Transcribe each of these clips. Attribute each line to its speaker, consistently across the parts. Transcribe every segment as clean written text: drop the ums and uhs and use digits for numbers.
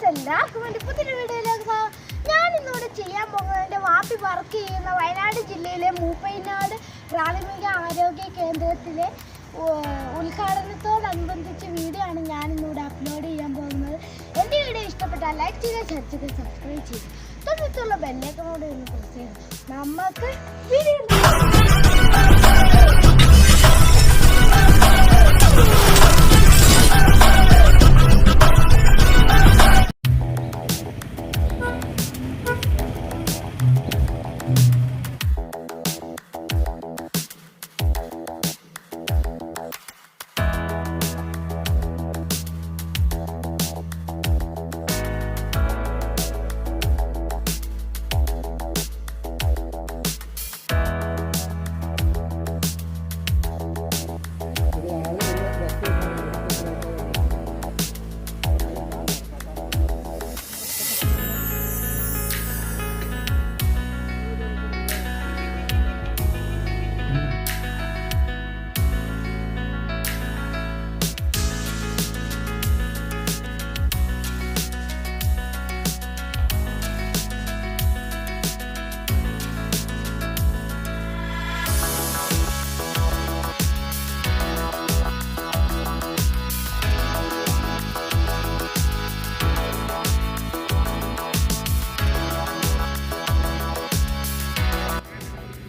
Speaker 1: എല്ലാവർക്കും വേണ്ടി പുതിയൊരു വീഡിയോയിലേക്ക് ഞാൻ ഇന്നിവിടെ ചെയ്യാൻ പോകുന്നത് എൻ്റെ വാപ്പി വർക്ക് ചെയ്യുന്ന വയനാട് ജില്ലയിലെ മൂപ്പൈനാട് പ്രാഥമിക ആരോഗ്യ കേന്ദ്രത്തിലെ ഉദ്ഘാടനത്തോടനുബന്ധിച്ച വീഡിയോ ആണ് ഞാൻ ഇന്നിവിടെ അപ്ലോഡ് ചെയ്യാൻ പോകുന്നത്. എൻ്റെ വീഡിയോ ഇഷ്ടപ്പെട്ടാൽ ലൈക്ക് ചെയ്യുക, ഷെയർ ചെയ്യുക, സബ്സ്ക്രൈബ് ചെയ്യുക, തൊട്ടടുത്തുള്ള ബെല്ലൈക്കനോട് ഒന്ന് പ്രസ് ചെയ്യുക. നമുക്ക് വീഡിയോ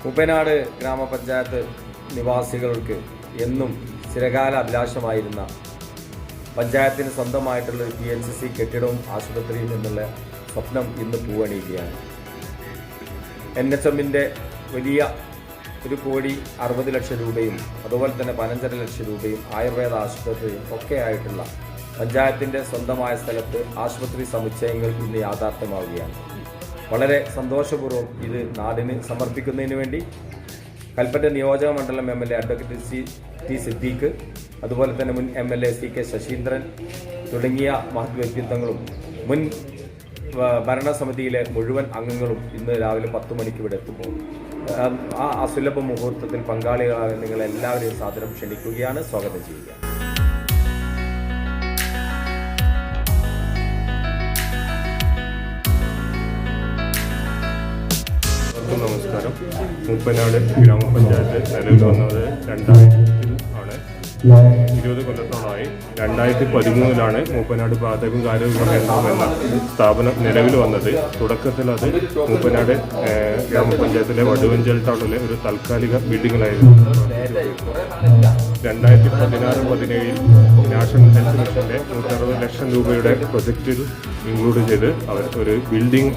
Speaker 2: മൂപ്പനാട് ഗ്രാമപഞ്ചായത്ത് നിവാസികൾക്ക് എന്നും ചിരകാല അഭിലാഷമായിരുന്ന പഞ്ചായത്തിന് സ്വന്തമായിട്ടുള്ള PHC കെട്ടിടവും ആശുപത്രിയും എന്നുള്ള സ്വപ്നം ഇന്ന് പൂവണിയുകയാണ്. NHMൻ്റെ വലിയ 1,60,00,000 രൂപയും അതുപോലെ തന്നെ 15.5 ലക്ഷം രൂപയും ആയുർവേദ ആശുപത്രിയും ഒക്കെ ആയിട്ടുള്ള പഞ്ചായത്തിൻ്റെ സ്വന്തമായ സ്ഥലത്ത് ആശുപത്രി സമുച്ചയങ്ങൾ ഇന്ന് യാഥാർത്ഥ്യമാവുകയാണ്. വളരെ സന്തോഷപൂർവ്വം ഇത് നാടിന് സമർപ്പിക്കുന്നതിന് വേണ്ടി കൽപ്പറ്റ നിയോജക മണ്ഡലം MLA അഡ്വക്കേറ്റ് ടി സിദ്ദീഖ്, അതുപോലെ തന്നെ മുൻ MLA CK ശശീന്ദ്രൻ തുടങ്ങിയ മഹത് വ്യക്തിത്വങ്ങളും മുൻ ഭരണസമിതിയിലെ മുഴുവൻ അംഗങ്ങളും ഇന്ന് രാവിലെ 10 മണിക്ക് ഇവിടെ എത്തുമ്പോൾ ആ അസുലഭ മുഹൂർത്തത്തിൽ പങ്കാളികളായ നിങ്ങളെല്ലാവരെയും സാദരം ക്ഷണിക്കുകയാണ്, സ്വാഗതം ചെയ്യുക.
Speaker 3: നമസ്കാരം. മൂപ്പനാട് ഗ്രാമപഞ്ചായത്ത് നിലവിൽ വന്നത് 2000 ആണ്. 20 കൊല്ലത്തോളമായി. 2013 മൂപ്പനാട് പ്രാഥമിക ആരോഗ്യ കേന്ദ്രം എന്ന സ്ഥാപനം നിലവിൽ വന്നത്. തുടക്കത്തിൽ അത് മൂപ്പനാട് ഗ്രാമപഞ്ചായത്തിലെ വടുവഞ്ചൽ ടൗണിലെ ഒരു താൽക്കാലിക ബിൽഡിങ്ങിലായിരുന്നു. 2016-17 നാഷണൽ ഹെൽത്ത് മിഷന്റെ 160 ലക്ഷം രൂപയുടെ പ്രൊജക്റ്റിൽ ഇൻക്ലൂഡ് ചെയ്ത് അവർ ഒരു ബിൽഡിംഗ്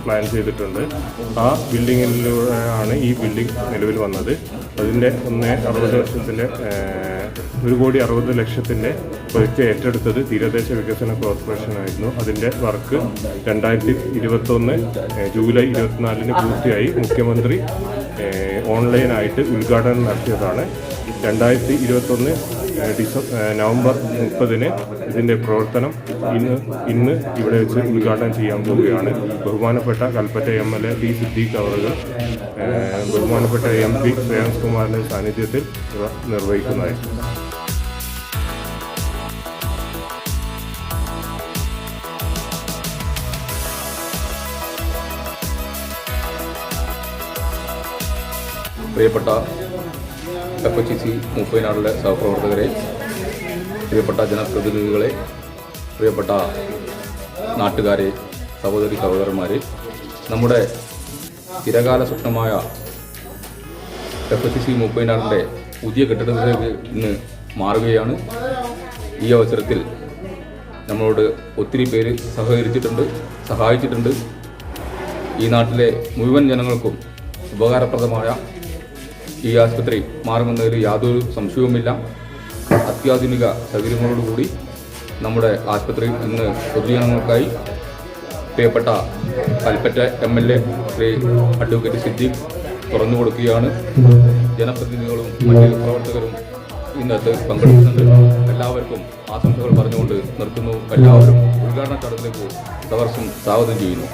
Speaker 3: പ്ലാൻ ചെയ്തിട്ടുണ്ട്. ആ ബിൽഡിങ്ങിലൂടെയാണ് ഈ ബിൽഡിംഗ് നിലവിൽ വന്നത്. അതിൻ്റെ 1,60,00,000 പ്രൊജക്റ്റ് ഏറ്റെടുത്തത് തീരദേശ വികസന കോർപ്പറേഷനായിരുന്നു. അതിൻ്റെ വർക്ക് 2021 ജൂലൈ 24 പൂർത്തിയായി. മുഖ്യമന്ത്രി ഓൺലൈനായിട്ട് ഉദ്ഘാടനം നടത്തിയതാണ്. 2021 നവംബർ 30 ഇതിൻ്റെ പ്രവർത്തനം ഇന്ന് ഇവിടെ വെച്ച് ഉദ്ഘാടനം ചെയ്യാൻ പോവുകയാണ്. ബഹുമാനപ്പെട്ട കൽപ്പറ്റ MLA ടി സിദ്ദീഖ് അവറുകൾ ബഹുമാനപ്പെട്ട MP ശ്രേയാംസ് കുമാറിൻ്റെ സാന്നിധ്യത്തിൽ ഇവ നിർവഹിക്കുന്നതായിരിക്കും.
Speaker 4: പ്രിയപ്പെട്ട FHC മൂപ്പനാടിലെ സഹപ്രവർത്തകരെ, പ്രിയപ്പെട്ട ജനപ്രതിനിധികളെ, പ്രിയപ്പെട്ട നാട്ടുകാരെ, സഹോദരന്മാരെ, നമ്മുടെ ചിരകാല സ്വപ്നമായ FHC മൂപ്പനാടിൻ്റെ പുതിയ കെട്ടിടത്തിലേക്ക് ഇന്ന് മാറുകയാണ്. ഈ അവസരത്തിൽ നമ്മളോട് ഒത്തിരി പേര് സഹായിച്ചിട്ടുണ്ട്. ഈ നാട്ടിലെ മുഴുവൻ ജനങ്ങൾക്കും ഉപകാരപ്രദമായ ഈ ആശുപത്രി മാറുമെന്നതിൽ യാതൊരു സംശയവുമില്ല. അത്യാധുനിക സൗകര്യങ്ങളോടുകൂടി നമ്മുടെ ആശുപത്രി ഇന്ന് പൊതുജനങ്ങൾക്കായി പ്രിയപ്പെട്ട കൽപ്പറ്റ MLA ശ്രീ അഡ്വക്കേറ്റ് സിദ്ദീഖ് തുറന്നു കൊടുക്കുകയാണ്. ജനപ്രതിനിധികളും മറ്റ് പ്രവർത്തകരും ഇന്നത്തെ പങ്കെടുക്കുന്നുണ്ട്. എല്ലാവർക്കും ആശംസകൾ പറഞ്ഞുകൊണ്ട് നിർത്തുന്നു. എല്ലാവരും ഉദ്ഘാടന ചടങ്ങിലേക്ക് സവർഷം സ്വാഗതം ചെയ്യുന്നു.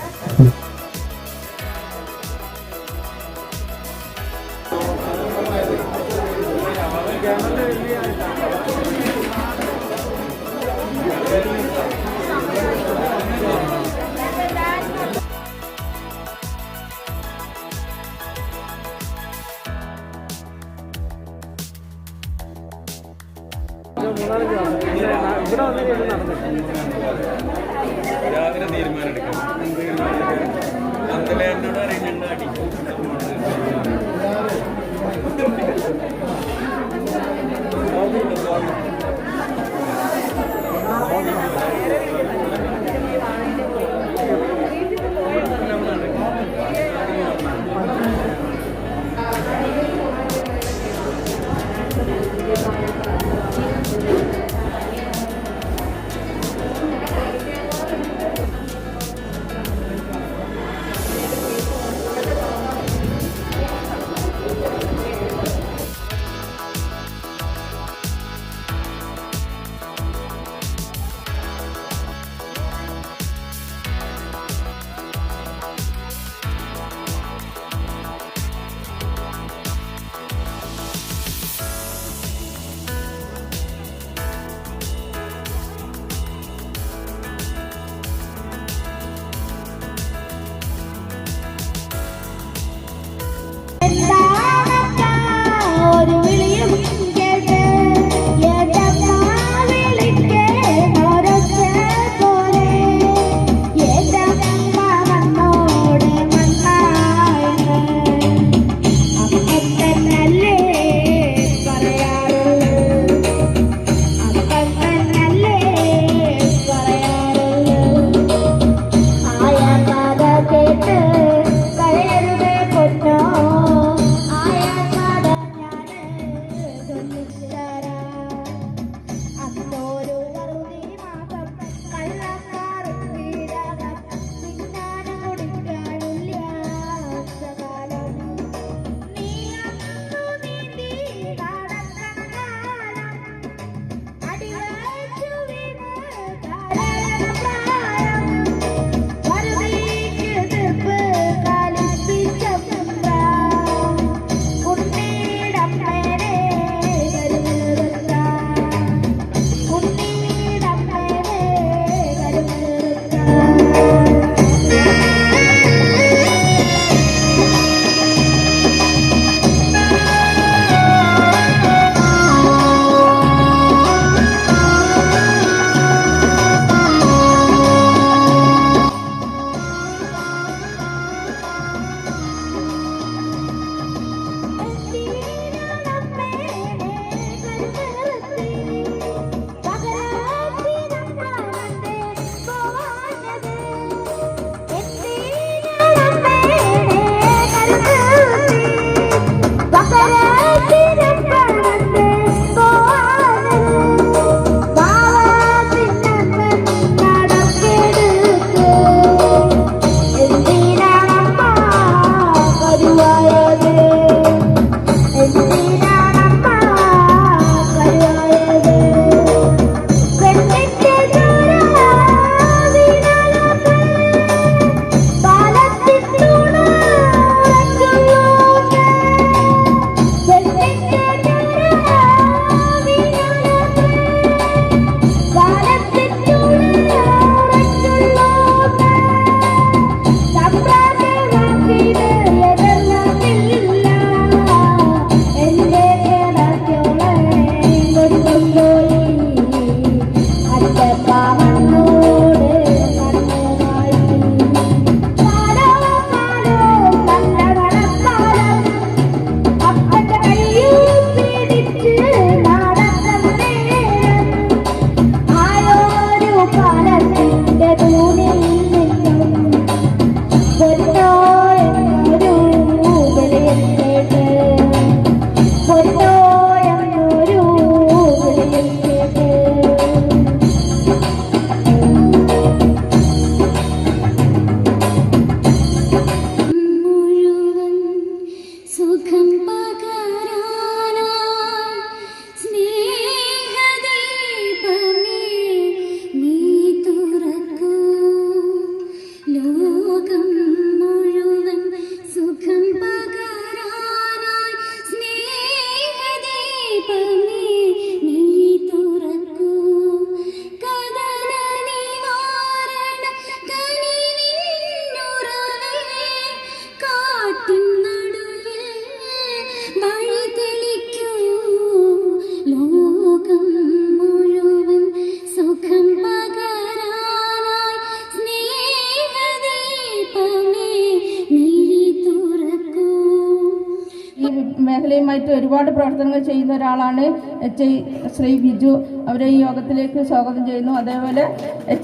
Speaker 5: ആയിട്ട് ഒരുപാട് പ്രവർത്തനങ്ങൾ ചെയ്യുന്ന ഒരാളാണ് HI ശ്രീ ബിജു. അവരെ ഈ യോഗത്തിലേക്ക് സ്വാഗതം ചെയ്യുന്നു. അതേപോലെ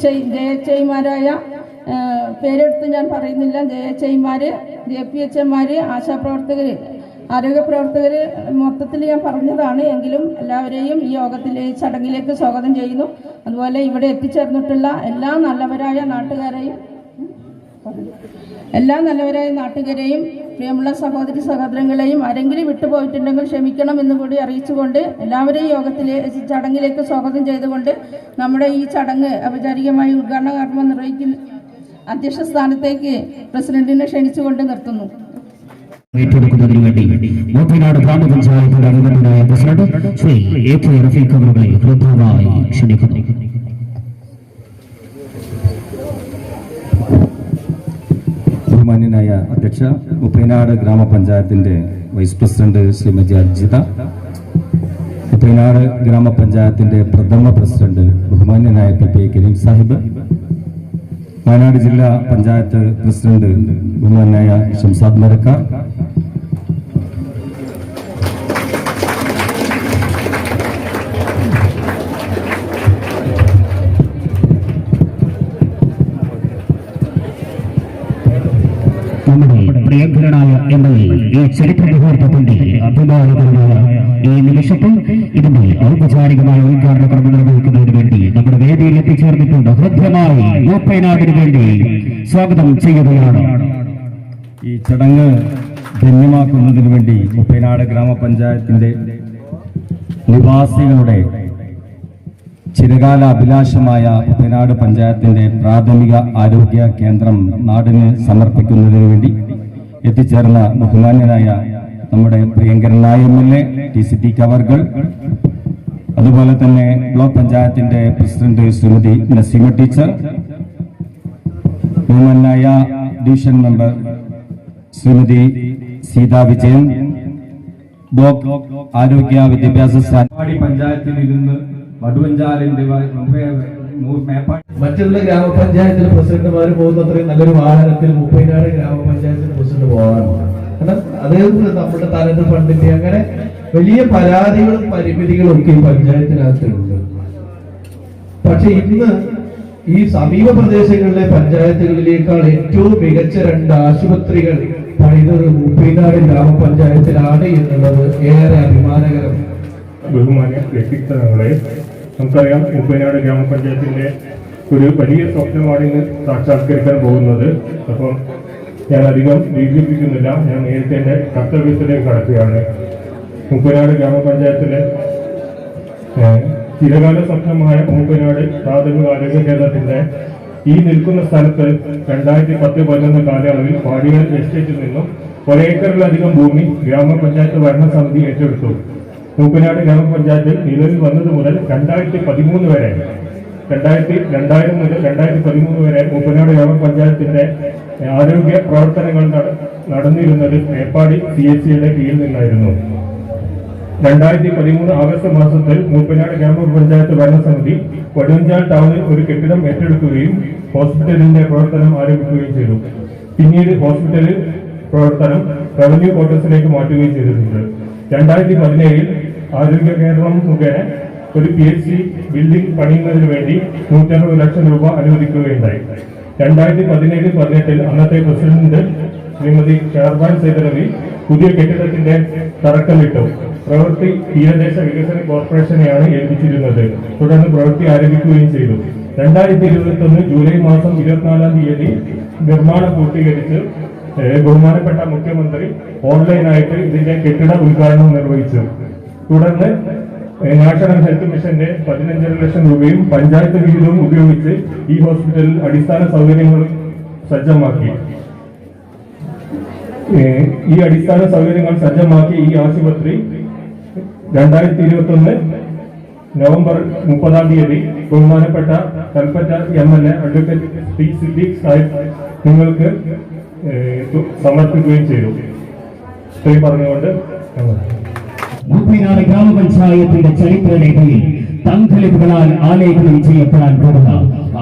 Speaker 5: JHIമാരായ പേരെടുത്ത് ഞാൻ പറയുന്നില്ല, JHIമാർ, JPHമാർ, ആശാപ്രവർത്തകർ, ആരോഗ്യപ്രവർത്തകർ മൊത്തത്തിൽ ഞാൻ പറഞ്ഞതാണ്. എങ്കിലും എല്ലാവരെയും ഈ യോഗത്തിലെ ചടങ്ങിലേക്ക് സ്വാഗതം ചെയ്യുന്നു. അതുപോലെ ഇവിടെ എത്തിച്ചേർന്നിട്ടുള്ള എല്ലാ നല്ലവരായ നാട്ടുകാരെയും പ്രിയമുള്ള സഹോദരി സഹോദരങ്ങളെയും ആരെങ്കിലും വിട്ടുപോയിട്ടുണ്ടെങ്കിൽ ക്ഷമിക്കണം എന്ന് കൂടി അറിയിച്ചുകൊണ്ട് എല്ലാവരെയും ചടങ്ങിലേക്ക് സ്വാഗതം ചെയ്തുകൊണ്ട് നമ്മുടെ ഈ ചടങ്ങ് ഔപചാരികമായി ഉദ്ഘാടന കർമ്മം നിർവഹിക്കുന്ന അധ്യക്ഷ സ്ഥാനത്തേക്ക് പ്രസിഡന്റിനെ ക്ഷണിച്ചുകൊണ്ട് നിർത്തുന്നു.
Speaker 6: ഏറ്റെടുക്കുന്നതിനു വേണ്ടി മൂപ്പനാട് ഗ്രാമപഞ്ചായത്തിന്റെ അംഗങ്ങളായ പ്രസിഡന്റ് ശ്രീ AK റഫീഖ് അവരുടെ ഹൃദ്യമായി ക്ഷണിക്കുന്നു.
Speaker 7: ബഹുമാന്യനായ അധ്യക്ഷ, മുപ്പനാട് ഗ്രാമപഞ്ചായത്തിന്റെ വൈസ് പ്രസിഡന്റ് ശ്രീമതി അർജിത, മുപ്പനാട് ഗ്രാമപഞ്ചായത്തിന്റെ പ്രഥമ പ്രസിഡന്റ് ബഹുമാന്യനായ PP കരീം സാഹിബ്, വയനാട് ജില്ലാ പഞ്ചായത്ത് പ്രസിഡന്റ് ബഹുമാന്യനായ ഷംസാദ് മരക്കാർ,
Speaker 6: നമ്മുടെ പ്രിയങ്കരനായ MLA ഈ ചരിത്ര മുഹൂർത്തത്തിന്റെ അഭിമാനകരമായ ഈ നിമിഷത്തിൽ ഇതിന്റെ ഔപചാരികമായ ഉദ്ഘാടന കർമ്മം നിർവഹിക്കുന്നതിന് വേണ്ടി നമ്മുടെ വേദിയിൽ എത്തിച്ചേർന്നിട്ടുണ്ട്. ഹൃദ്യമായി മൂപ്പനാടിന് വേണ്ടി സ്വാഗതം ചെയ്യുകയാണ്.
Speaker 7: ഈ ചടങ്ങ് ധന്യമാക്കുന്നതിന് വേണ്ടി മുപ്പനാട് ഗ്രാമപഞ്ചായത്തിന്റെ നിവാസികളുടെ ചിരകാല അഭിലാഷമായ മുപ്പനാട് പഞ്ചായത്തിന്റെ പ്രാഥമിക ആരോഗ്യ കേന്ദ്രം നാടിന് സമർപ്പിക്കുന്നതിന് വേണ്ടി എത്തിച്ചേർന്ന ബഹുമാന്യനായ നമ്മുടെ പ്രിയങ്കരനായ MLA TCT കവർകൾ, അതുപോലെ തന്നെ ബ്ലോക്ക് പഞ്ചായത്തിന്റെ പ്രസിഡന്റ് ശ്രീമതി നസീമ ടീച്ചർ, ബഹുമാന്യനായ division member Shrimati Seetha Vijayan, block ആരോഗ്യ വിദ്യാഭ്യാസ പഞ്ചായത്തിൽ ഇരുന്ന് വടുവഞ്ചാലിന്റെ
Speaker 8: മറ്റുള്ള ഗ്രാമപഞ്ചായത്തിൽ പ്രസിഡന്റുമാർ പോകുന്ന അത്രയും നല്ലൊരു വാഹനത്തിൽ മുപ്പനാട് ഗ്രാമപഞ്ചായത്തിൽ പ്രസിഡന്റ് പോകാറുണ്ട്. കാരണം അതേപോലെ നമ്മുടെ തനത് ഫണ്ടിന്റെ അങ്ങനെ വലിയ പരാതികളും പരിമിതികളും ഒക്കെ ഈ പഞ്ചായത്തിനകത്തുണ്ട്. പക്ഷെ ഇന്ന് ഈ സമീപ പ്രദേശങ്ങളിലെ പഞ്ചായത്തുകളിലേക്കാൾ ഏറ്റവും മികച്ച 2 ആശുപത്രികൾ പണിതത് മുപ്പനാട് ഗ്രാമപഞ്ചായത്തിലാണ് എന്നുള്ളത് ഏറെ അഭിമാനകരം.
Speaker 3: ബഹുമാന്യ വ്യക്തിത്വങ്ങളെ, നമുക്കറിയാം മുപ്പനാട് ഗ്രാമപഞ്ചായത്തിന്റെ ഒരു വലിയ സ്വപ്നമാണ് ഇന്ന് സാക്ഷാത്കരിക്കാൻ പോകുന്നത്. അപ്പം ഞാൻ അധികം ദീർഘിപ്പിക്കുന്നില്ല, ഞാൻ നേരത്തെ എൻ്റെ കർത്തവ്യത്തിലേക്ക് കടക്കുകയാണ്. മുപ്പനാട് ഗ്രാമപഞ്ചായത്തിലെ ചിരകാല സ്വപ്നമായ മുപ്പനാട് പ്രാഥമിക ആരോഗ്യ കേന്ദ്രത്തിന്റെ ഈ നിൽക്കുന്ന സ്ഥലത്ത് 2010-11 കാലയളവിൽ പാടിയാൽ എസ്റ്റേറ്റിൽ നിന്നും 1 ഏക്കറിലധികം ഭൂമി ഗ്രാമപഞ്ചായത്ത് ഭരണസമിതി ഏറ്റെടുത്തു. മൂപ്പനാട് ഗ്രാമപഞ്ചായത്തിൽ നിലവിൽ വന്നത് മുതൽ 2013 വരെ 2000 മുതൽ 2013 വരെ മൂപ്പനാട് ഗ്രാമപഞ്ചായത്തിന്റെ ആരോഗ്യ പ്രവർത്തനങ്ങൾ നടന്നിരുന്നത് മേപ്പാടി CHCയുടെ കീഴിൽ നിന്നായിരുന്നു. 2013 ആഗസ്റ്റ് മാസത്തിൽ മൂപ്പനാട് ഗ്രാമപഞ്ചായത്ത് ഭരണസമിതി വടുവഞ്ചാൽ ടൗണിൽ ഒരു കെട്ടിടം ഏറ്റെടുക്കുകയും ഹോസ്പിറ്റലിന്റെ പ്രവർത്തനം ആരംഭിക്കുകയും ചെയ്തു. പിന്നീട് ഹോസ്പിറ്റലിൽ പ്രവർത്തനം റവന്യൂ ക്വാർട്ടേഴ്സിലേക്ക് മാറ്റുകയും ചെയ്തിട്ടുണ്ട്. 2017 ആരോഗ്യ കേരളം മുഖേന ഒരു PHC ബിൽഡിംഗ് പണിയുന്നതിന് വേണ്ടി 160 ലക്ഷം രൂപ അനുവദിക്കുകയുണ്ടായി. 2017-18 അന്നത്തെ പ്രസിഡന്റ് ശ്രീമതി ഷാർബാൻ സൈദലവി പുതിയ കെട്ടിടത്തിന്റെ തറക്കല്ലിട്ടു. പ്രവൃത്തി തീരദേശ വികസന കോർപ്പറേഷനെയാണ് ഏൽപ്പിച്ചിരുന്നത്. തുടർന്ന് പ്രവൃത്തി ആരംഭിക്കുകയും ചെയ്തു. 2021 ജൂലൈ മാസം 24-ാം തീയതി നിർമ്മാണം പൂർത്തീകരിച്ച് ബഹുമാനപ്പെട്ട മുഖ്യമന്ത്രി ഓൺലൈനായിട്ട് ഇതിന്റെ കെട്ടിട ഉദ്ഘാടനം നിർവഹിച്ചു. തുടർന്ന് നാഷണൽ ഹെൽത്ത് മിഷന്റെ 15 ലക്ഷം രൂപയും പഞ്ചായത്ത് വിഹിതവും ഉപയോഗിച്ച് ഈ ഹോസ്പിറ്റലിൽ അടിസ്ഥാന സൗകര്യങ്ങൾ സജ്ജമാക്കി. ഈ അടിസ്ഥാന സൗകര്യങ്ങൾ സജ്ജമാക്കി ഈ ആശുപത്രി 2021 നവംബർ 30-ാം തീയതി ബഹുമാനപ്പെട്ട Kalpetta MLA advocate T. Siddique Sahib നിങ്ങൾക്ക് സമർപ്പിക്കുകയും ചെയ്തു. ഇത്രയും പറഞ്ഞുകൊണ്ട്
Speaker 6: മൂപ്പനാട് ഗ്രാമപഞ്ചായത്തിന്റെ ചരിത്രരേഖയിൽ തങ്കലിപുകളാൽ ആലേഖനം ചെയ്യപ്പെടാൻ പോകുന്ന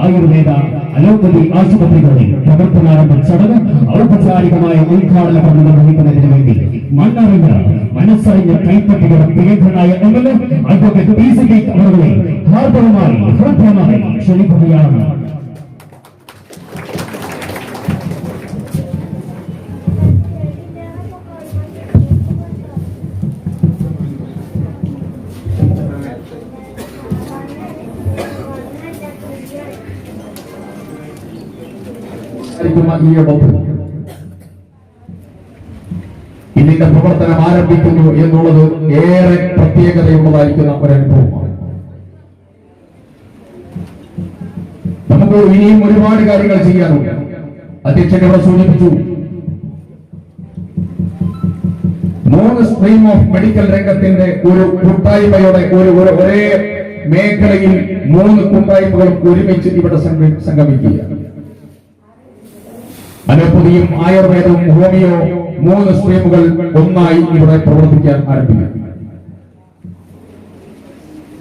Speaker 6: ആയുർവേദ അലോപ്പതി ആശുപത്രികളുടെ പ്രവർത്തനാരംഭ ചടങ്ങ് ഔപചാരികമായ ഉദ്ഘാടന കർമ്മം നിർവഹിക്കുന്നതിന് വേണ്ടി മണ്ണറിഞ്ഞ മനസ്സറിഞ്ഞ കൈപ്പറ്റികളുടെ പ്രിയങ്കരനായ എംഎൽഎ അഡ്വക്കേറ്റ് പി സിദ്ദീഖ് അവരുടെ ഹാർദവമായി ഹൃദ്യമായി ക്ഷണിക്കുകയാണ്.
Speaker 8: ഇതിന്റെ പ്രവർത്തനം ആരംഭിക്കുന്നു എന്നുള്ളത് ഏറെ പ്രത്യേകതയുള്ളതായിരിക്കുന്ന ഒരനുഭവമാണ്. നമുക്ക് ഇനിയും ഒരുപാട് കാര്യങ്ങൾ ചെയ്യാനുണ്ട്. അധ്യക്ഷൻ ഇവിടെ സൂചിപ്പിച്ചു, 3 സ്ട്രീം ഓഫ് മെഡിക്കൽ രംഗത്തിന്റെ ഒരു കൂട്ടായ്മയുടെ ഒരേ മേഖലയിൽ 3 കൂട്ടായ്മകളും ഒരുമിച്ച് ഇവിടെ സംഗമിക്കുകയാണ്. അലോപ്പതിയും ആയുർവേദവും ഹോമിയോ 3 സ്ട്രീമുകൾ ഒന്നായി ഇവിടെ പ്രവർത്തിക്കാൻ ആരംഭിക്കും.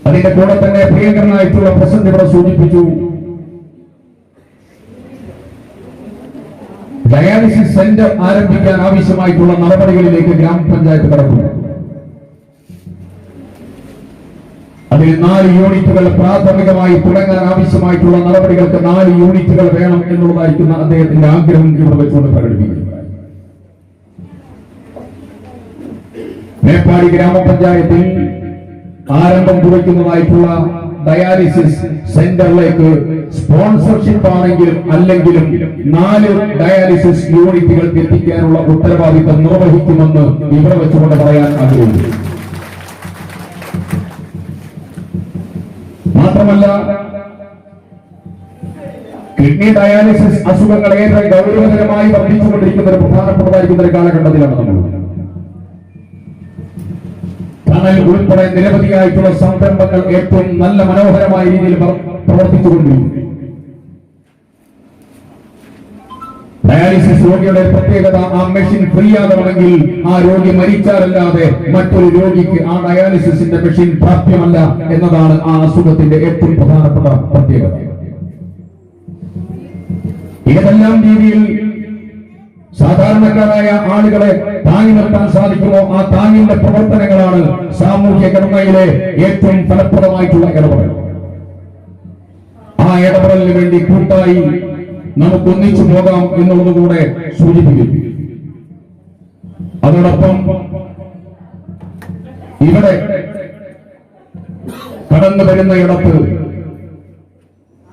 Speaker 8: അതിന്റെ കൂടെ തന്നെ പ്രിയങ്കരനായിട്ടുള്ള പ്രസിഡന്റ് ഇവിടെ സൂചിപ്പിച്ചു, ഡയാലിസിസ് സെന്റർ ആരംഭിക്കാൻ ആവശ്യമായിട്ടുള്ള നടപടികളിലേക്ക് ഗ്രാമപഞ്ചായത്ത് കടക്കുന്നു. അതിൽ 4 യൂണിറ്റുകൾ പ്രാഥമികമായി തുടങ്ങാൻ ആവശ്യമായിട്ടുള്ള നടപടികൾക്ക് 4 യൂണിറ്റുകൾ വേണം എന്നുള്ളതായിരിക്കുന്ന അദ്ദേഹത്തിന്റെ ആഗ്രഹം ഇവിടെ വെച്ചുകൊണ്ട് പ്രകടിപ്പിക്കുന്നു. മേപ്പാടി ഗ്രാമപഞ്ചായത്തിൽ ആരംഭം കുറിക്കുന്നതായിട്ടുള്ള ഡയാലിസിസ് സെന്ററിലേക്ക് സ്പോൺസർഷിപ്പ് ആണെങ്കിലും അല്ലെങ്കിലും 4 ഡയാലിസിസ് യൂണിറ്റുകൾ എത്തിക്കാനുള്ള ഉത്തരവാദിത്തം നിർവഹിക്കുമെന്ന് ഇവിടെ വെച്ചുകൊണ്ട് പറയാൻ ആഗ്രഹിക്കുന്നു. മാത്രമല്ല, കിഡ്നി ഡയാലിസിസ് അസുഖങ്ങൾ ഏറെ ഗൗരവതരമായി വർദ്ധിച്ചുകൊണ്ടിരിക്കുന്ന ഒരു പ്രധാനപ്പെട്ടതായിരിക്കുന്ന ഒരു കാലഘട്ടത്തിലാണ് നമ്മൾ. ടണൽ ഉൾപ്പെടെ നിരവധിയായിട്ടുള്ള സംരംഭങ്ങൾ ഏറ്റവും നല്ല മനോഹരമായ രീതിയിൽ പ്രവർത്തിച്ചുകൊണ്ടിരിക്കുന്നു. ഡയാലിസിസ് രോഗിയുടെ പ്രത്യേകത, ആ മെഷീൻ ഫ്രീ ആകണമെങ്കിൽ ആ രോഗി മരിച്ചാലല്ലാതെ മറ്റൊരു രോഗിക്ക് ആ ഡയാലിസിസിന്റെ മെഷീൻ പ്രാപ്യമല്ല എന്നതാണ് ആ അസുഖത്തിന്റെ ഏറ്റവും പ്രധാനപ്പെട്ട പ്രത്യേകത. ഏതെല്ലാം രീതിയിൽ സാധാരണക്കാരായ ആളുകളെ താങ്ങി നിർത്താൻ സാധിക്കുമോ ആ താങ്ങിന്റെ പ്രവർത്തനങ്ങളാണ് സാമൂഹ്യ ഘടനയിലെ ഏറ്റവും ഫലപ്രദമായിട്ടുള്ള ഇടപെടൽ. ആ ഇടപെടലിന് വേണ്ടി കൂട്ടായി നമുക്ക് ഒന്നിച്ചു പോകാം എന്നുള്ളത് കൂടെ സൂചിപ്പിക്കുന്നു. അതോടൊപ്പം ഇവിടെ കടന്നു വരുന്ന ഇടത്ത്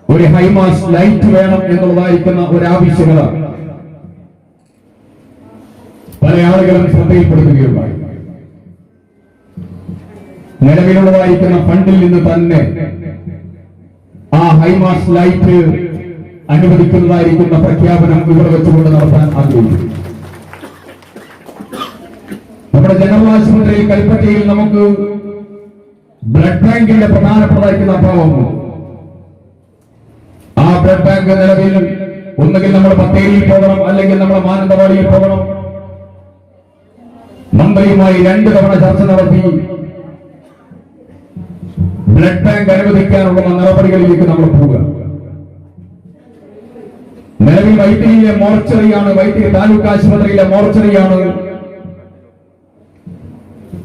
Speaker 8: ഒരു ഹൈമാസ് ലൈറ്റ് വേണം എന്നുള്ളതായിരിക്കുന്ന ഒരു ആവശ്യകത പല ആളുകളും ശ്രദ്ധയിൽപ്പെടുത്തുകയുണ്ടായി. നിലവിലുള്ളതായിരിക്കുന്ന ഫണ്ടിൽ നിന്ന് തന്നെ ആ ഹൈമാസ് ലൈറ്റ് അനുവദിക്കുന്നതായിരിക്കുന്ന പ്രഖ്യാപനം ഇവിടെ വെച്ചുകൊണ്ട് നടത്താൻ ആഗ്രഹിക്കുന്നു. നമ്മുടെ ജനറൽ ആശുപത്രിയിൽ കൽപ്പറ്റയിൽ നമുക്ക് ബ്ലഡ് ബാങ്കിന്റെ പ്രധാനപ്പെട്ടതായിരിക്കുന്ന അഭാവമുണ്ട്. ആ ബ്ലഡ് ബാങ്ക് നിലവിൽ ഒന്നുകിൽ നമ്മൾ ബത്തേരിയിൽ പോകണം, അല്ലെങ്കിൽ നമ്മൾ മാനന്തവാടിയിൽ പോകണം. മന്ത്രിയുമായി 2 തവണ ചർച്ച നടത്തി ബ്ലഡ് ബാങ്ക് അനുവദിക്കാനുള്ള നടപടികളിലേക്ക് നമ്മൾ പോവുക. നിലവിൽ വൈത്തിരിയിലെ മോർച്ചറിയാണ്, വൈത്തിരി താലൂക്ക് ആശുപത്രിയിലെ മോർച്ചറിയാണ്.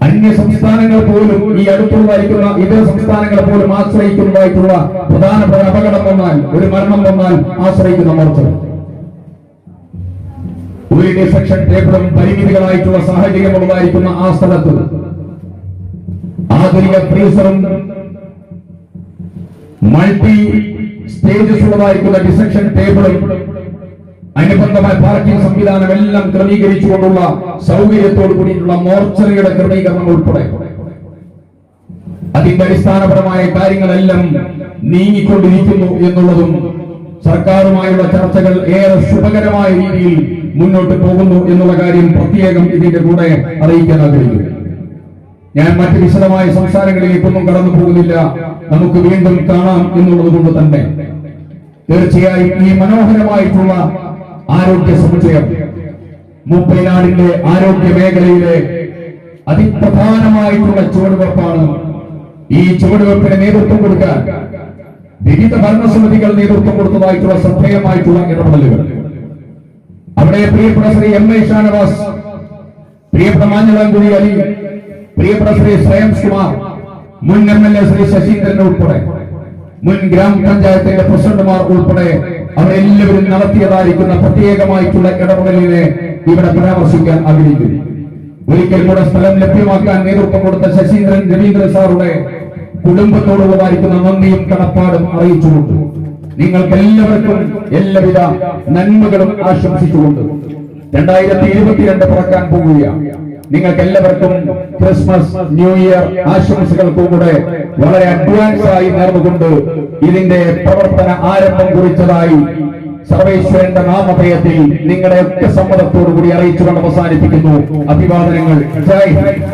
Speaker 8: അന്യ സംസ്ഥാനങ്ങൾ പോലും, ഈ അടുത്തുള്ളതായിരിക്കുന്ന ഇതര സംസ്ഥാനങ്ങൾ പോലും ആശ്രയിക്കുന്നതായിട്ടുള്ള പ്രധാനപ്പെട്ട അപകടം വന്നാൽ, ഒരു മരണം വന്നാൽ ആശ്രയിക്കുന്ന മോർച്ചറി. ഒരു ഡിസെക്ഷൻ ടേബിളും പരിമിതികളായിട്ടുള്ള സാഹചര്യമുള്ളതായിരിക്കുന്ന ആ സ്ഥലത്ത് ആധുനിക ഫ്രീസറും മൾട്ടി സ്റ്റേജസ് ഉള്ളതായിരിക്കുന്ന ഡിസെക്ഷൻ ടേബിളും അനുബന്ധമായ പാർക്കിംഗ് സംവിധാനം എല്ലാം ക്രമീകരിച്ചുകൊണ്ടുള്ള സൗകര്യത്തോടു കൂടിയിട്ടുള്ള മോർച്ചറിയുടെ ക്രമീകരണം ഉൾപ്പെടെ അതിന്റെ അടിസ്ഥാനപരമായ കാര്യങ്ങളെല്ലാം നീങ്ങിക്കൊണ്ടിരിക്കുന്നു എന്നുള്ളതും സർക്കാരുമായുള്ള ചർച്ചകൾ ഏറെ ശുഭകരമായ രീതിയിൽ മുന്നോട്ട് പോകുന്നു എന്നുള്ള കാര്യം പ്രത്യേകം ഇതിന്റെ കൂടെ അറിയിക്കാൻ ആഗ്രഹിക്കുന്നു. ഞാൻ മറ്റ് വിശദമായ സംസാരങ്ങളിലേക്കൊന്നും കടന്നു പോകുന്നില്ല. നമുക്ക് വീണ്ടും കാണാം എന്നുള്ളത് കൊണ്ട് തന്നെ തീർച്ചയായും ഈ മനോഹരമായിട്ടുള്ള ആരോഗ്യ സമുച്ചയം മൂപ്പനാടിന്റെ ആരോഗ്യ മേഖലയിലെ അതിപ്രധാനമായിട്ടുള്ള ചുവടുവെപ്പാണ്. ഈ ചുവടുവെപ്പിന് നേതൃത്വം കൊടുക്കാൻ
Speaker 9: വിവിധ ഭരണസമിതികൾ നേതൃത്വം കൊടുത്തതായിട്ടുള്ള ശ്രദ്ധേയമായിട്ടുള്ള ഇടപെടലുകൾ. അവിടെ പ്രിയപ്പെട്ട ശ്രീ M.A. ഷാനവാസ്, പ്രിയപ്പെട്ട മാഞ്ഞളാംകുഴി അലി, പ്രിയപ്പെട്ട ശ്രീ ശ്രേയംസ് കുമാർ, മുൻ MLA ശ്രീ ശശീന്ദ്രൻ ഉൾപ്പെടെ, മുൻ ഗ്രാമപഞ്ചായത്തിന്റെ പ്രസിഡന്റുമാർ ഉൾപ്പെടെ അവരെല്ലാവരും നടത്തിയതായിരിക്കുന്ന പ്രത്യേകമായിട്ടുള്ള ഇടപെടലിനെ ഇവിടെ പരാമർശിക്കാൻ ആഗ്രഹിക്കുന്നു. ഒരിക്കൽ കൂടെ സ്ഥലം ലഭ്യമാക്കാൻ നേതൃത്വം കൊടുത്ത ശശീന്ദ്രൻ രവീന്ദ്രൻ സാറുടെ കുടുംബത്തോടുള്ളതായിരിക്കുന്ന നന്ദിയും കടപ്പാടും അറിയിച്ചുകൊണ്ട് നിങ്ങൾക്ക് എല്ലാവർക്കും എല്ലാവിധ നന്മകളും ആശംസിച്ചുകൊണ്ട് 2022 പിറക്കാൻ പോവുകയാണ്. നിങ്ങൾക്ക് എല്ലാവർക്കും ക്രിസ്മസ്, ന്യൂ ഇയർ ആശംസകൾക്കും കൂടെ വളരെ അഡ്വാൻസ് ആയി നേർന്നുകൊണ്ട് ഇതിന്റെ പ്രവർത്തന ആരംഭം കുറിച്ചതായി സർവേശ്വരന്റെ നാമധേയത്തിൽ നിങ്ങളുടെ ഒക്കെ സമ്മതത്തോടു കൂടി അറിയിച്ചുകൊണ്ട് അവസാനിപ്പിക്കുന്നു. അഭിവാദനങ്ങൾ. ജയ് ഹിന്ദ്.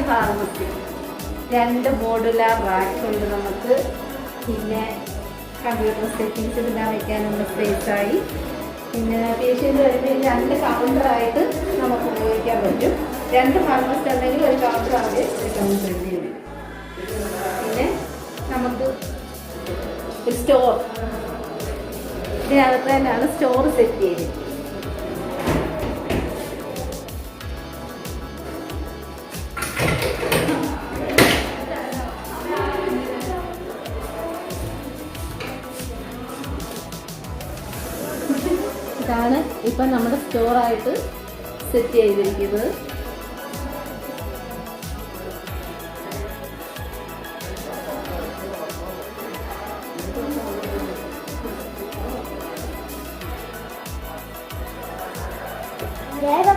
Speaker 10: ഫാർമസി 2 മോഡുലാർ റാക്ക് ഉണ്ട് നമുക്ക്. പിന്നെ കമ്പ്യൂട്ടർ സെറ്റിങ്സ് ഇടാൻ വയ്ക്കാനുള്ള സ്പേസായി. പിന്നെ പേഷ്യൻ്റ് വരുമ്പോൾ 2 കൗണ്ടറായിട്ട് നമുക്ക് ഉപയോഗിക്കാൻ പറ്റും. 2 ഫാർമസിസ്റ്റ് ഉണ്ടെങ്കിൽ ഒരു കൗണ്ടർ അവിടെ ഒരു കൗണ്ടർ ഉണ്ട്. പിന്നെ നമുക്ക് ഒരു സ്റ്റോർ, ഇതിനകത്ത് തന്നെയാണ് സ്റ്റോർ സെറ്റ് ചെയ്തിരിക്കുന്നത്. ഇതാണ് ഇപ്പം നമ്മുടെ സ്റ്റോറായിട്ട് സെറ്റ് ചെയ്തിരിക്കുന്നത്.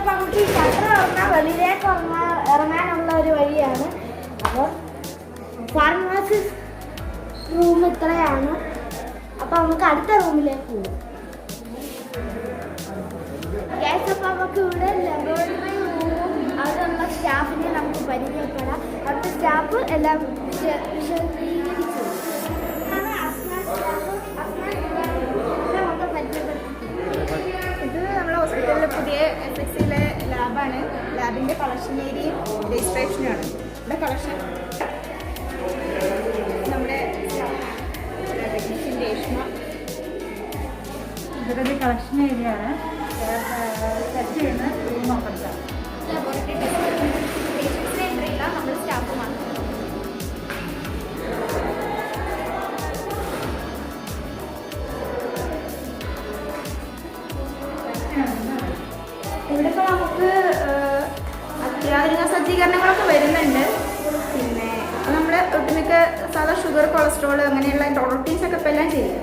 Speaker 1: നമുക്ക് ഈ ഷട്ടർ തുറന്നാൽ വെളിയിലേക്ക് ഇറങ്ങാനുള്ള ഒരു വഴിയാണ്. അപ്പോൾ ഫാർമസി റൂം ഇത്രയാണ്. അപ്പോൾ നമുക്ക് അടുത്ത റൂമിലേക്ക് പോകും. ഗ്യാസ് അപ്പം നമുക്ക് ഇവിടെ ലബോറട്ടറി റൂമും അവിടെയുള്ള സ്റ്റാഫിനെ നമുക്ക് പരിചയപ്പെടാം. അവിടുത്തെ സ്റ്റാഫ് എല്ലാം വിശദീകരിച്ചു.
Speaker 11: ഇത് നമ്മുടെ ഹോസ്പിറ്റലിലെ പുതിയ SXCയിലെ ലാബാണ്. ലാബിൻ്റെ കളക്ഷൻ ഏരിയയും രജിസ്ട്രേഷനുമാണ്. ഇവിടെ കളക്ഷൻ നമ്മുടെ ടെക്നീഷ്യൻ രേഷ്മ. ഇവരുടെ കളക്ഷൻ ഏരിയ ആണ്. ടെസ്റ്റ് ചെയ്യുന്ന റൂം അപ്പുറത്താണ്. ലബോറട്ടറി ടെസ്റ്റ് പേഷ്യൻസിനെ എൻട്രി ഇല്ല, നമ്മൾ സ്റ്റാഫ് മാത്രം. ഇവിടെ ഇപ്പോൾ നമുക്ക് അത്യാധുനിക സജ്ജീകരണങ്ങളൊക്കെ വരുന്നുണ്ട്. പിന്നെ ഇപ്പോൾ നമ്മൾ ഒട്ടുമിക്ക സാധാ ഷുഗർ, കൊളസ്ട്രോൾ അങ്ങനെയുള്ള റൊട്ടീൻസൊക്കെ ഇപ്പോൾ എല്ലാം ചെയ്യും.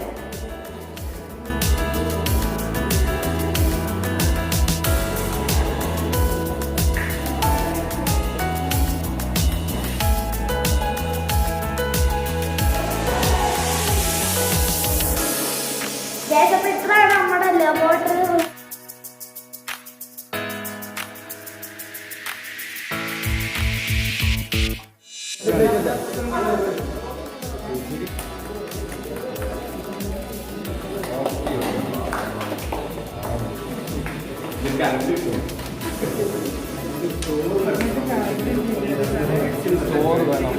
Speaker 1: അപ്പോൾ ഇത്രയാണ് നമ്മുടെ ലബോറട്ടറി റൂം.
Speaker 2: ചോറ് വേണം.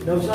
Speaker 8: നൗഷ